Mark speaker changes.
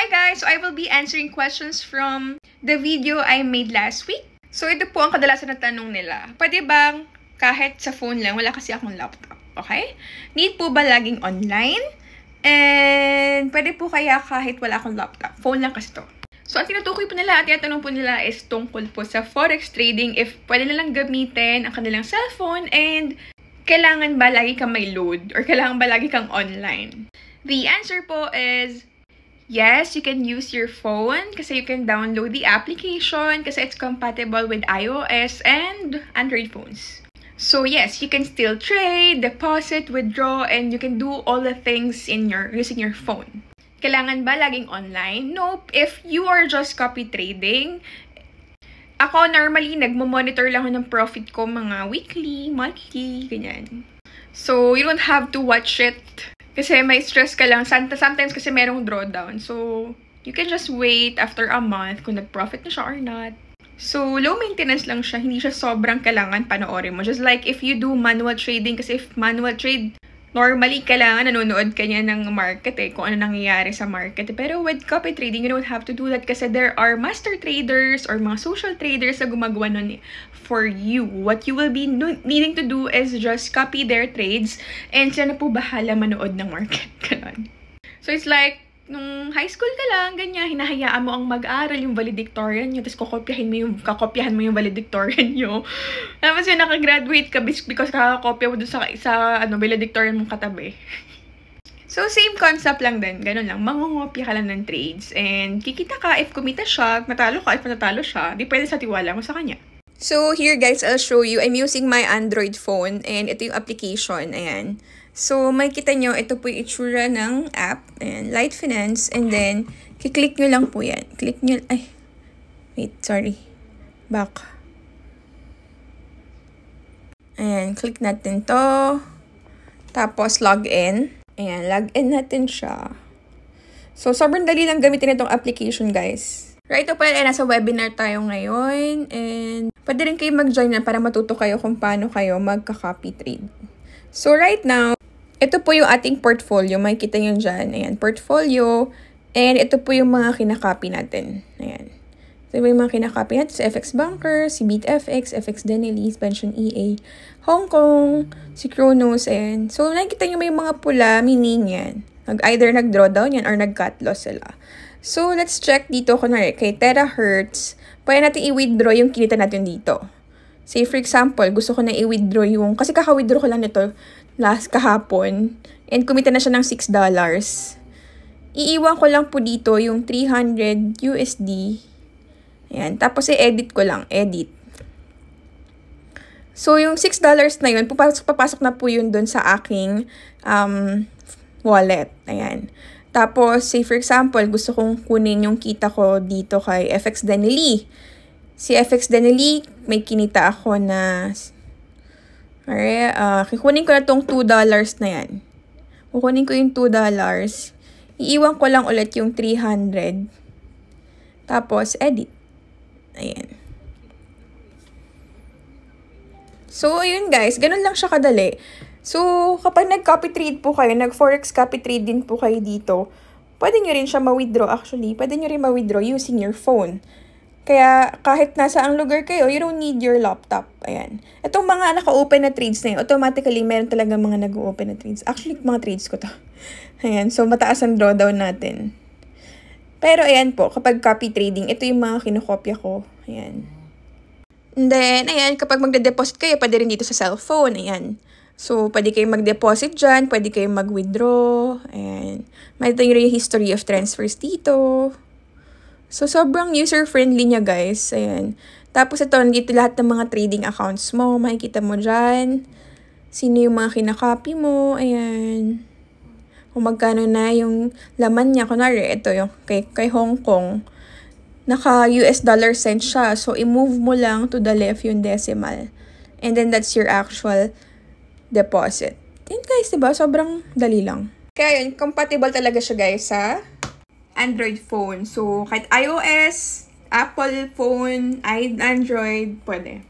Speaker 1: Hi guys! So I will be answering questions from the video I made last week. So ito po ang kadalasan na tanong nila. Pwede bang kahit sa phone lang, wala kasi akong laptop, okay? Need po ba laging online? And pwede po kaya kahit wala akong laptop? Phone lang kasi to. So ang tinutukoy po nila at tinatanong po nila is tungkol po sa forex trading, if pwede nilang gamitin ang kanilang cellphone and kailangan ba lagi kang may load or kailangan ba lagi kang online? The answer po is yes, you can use your phone kasi you can download the application kasi it's compatible with iOS and Android phones. So yes, you can still trade, deposit, withdraw, and you can do all the things using your phone. Kailangan ba laging online? Nope. If you are just copy trading, ako normally nagmo-monitor lang ako ng profit ko mga weekly, monthly, ganyan. So you don't have to watch it kasi may stress ka lang. Sometimes kasi merong drawdown. So, you can just wait after a month kung nag-profit na siya or not. So, low maintenance lang siya. Hindi siya sobrang kailangan panoorin mo. Just like if you do manual trading. Kasi if manual trade, normally kailangan nanonood ka niya ng market kung ano nangyayari sa market. Pero with copy trading, you don't have to do that kasi there are master traders or mga social traders na gumagawa nun for you. What you will be needing to do is just copy their trades and sila na po bahala manood ng market. Ganun. So it's like, nung high school ka lang, ganyan, hinahayaan mo ang mag-aral yung valedictorian nyo, tapos kakopyahan mo yung valedictorian nyo. Tapos yun, nakagraduate ka because kakakopya mo dun sa valedictorian mong katabi. So, same concept lang din. Ganun lang. Mangungopya ka lang ng trades. And kikita ka if kumita siya, matalo ka if matatalo siya. Depende sa tiwala mo sa kanya. So, here guys, I'll show you. I'm using my Android phone and ito yung application. Ayan. So, makikita nyo, ito po yung itsura ng app. Ayan, Light Finance. And then, kiklik nyo lang po yan. Click nyo, wait, sorry. Back. Ayan, click natin to. Tapos, log in. Ayan, log in natin siya. So, sobrang dali lang gamitin itong application, guys. Right po pala, nasa webinar tayo ngayon. And pwede rin kayo mag-join na para matuto kayo kung paano kayo magka-copy trade. So, right now, ito po yung ating portfolio. Makikita nyo dyan. Ayan, portfolio. And ito po yung mga kinakopy natin. Ayan. Ito po yung mga kinakopy natin sa FX Banker, si BeatFX, FX Denelys, Pension EA, Hong Kong, si Kronos, ayan. So, nakikita nyo may mga pula, meaning yan. Either nag-drawdown yan or nag-cut loss sila. So, let's check dito kunwari kay Terahertz. Pwede natin i-withdraw yung kinita natin dito. Say, for example, gusto ko na i-withdraw yung, kasi kaka-withdraw ko lang nito last kahapon. And kumita na siya ng $6. Iiwan ko lang po dito yung 300 USD. Ayan. Tapos, i-edit ko lang. Edit. So, yung $6 na yun, papasok na po yun dun sa aking wallet. Ayan. Tapos, say for example, gusto kong kunin yung kita ko dito kay FX Denely. Si FX Denely, may kinita ako na, kukunin ko na tong $2 na yan. Kukunin ko yung $2. Iiwan ko lang ulit yung 300. Tapos, edit. Ayan. So, ayun guys, ganun lang siya kadali. So, kapag nag-copy trade po kayo, nag-forex copy trade din po kayo dito, pwede nyo rin siya ma-withdraw actually. Pwede nyo rin ma-withdraw using your phone. Kaya, kahit nasa ang lugar kayo, you don't need your laptop. Ayan. Itong mga naka-open na trades na yun, automatically, meron talaga mga nag-open na trades. Actually, mga trades ko to. Ayan. So, mataas ang drawdown natin. Pero, ayan po, kapag copy trading, ito yung mga kinokopya ko. Ayan. And then, ayan, kapag magde-deposit kayo, pwede rin dito sa cellphone. Ayan. So, pwede kayong mag-deposit dyan, pwede kayong mag-withdraw, and may tayo yung history of transfers dito. So, sobrang user-friendly niya, guys. Ayan. Tapos, ito, nandito lahat ng mga trading accounts mo. Makikita mo dyan. Sino yung mga kinakopy mo. Ayan. Kung magkano na yung laman niya. Kunwari, ito yung kay Hong Kong. Naka-US dollar cent siya. So, i-move mo lang to the left yung decimal. And then, that's your actual deposit. Yan guys, diba? Sobrang dali lang. Kaya yun, compatible talaga siya guys sa Android phone. So, kahit iOS, Apple phone, Android, pwede.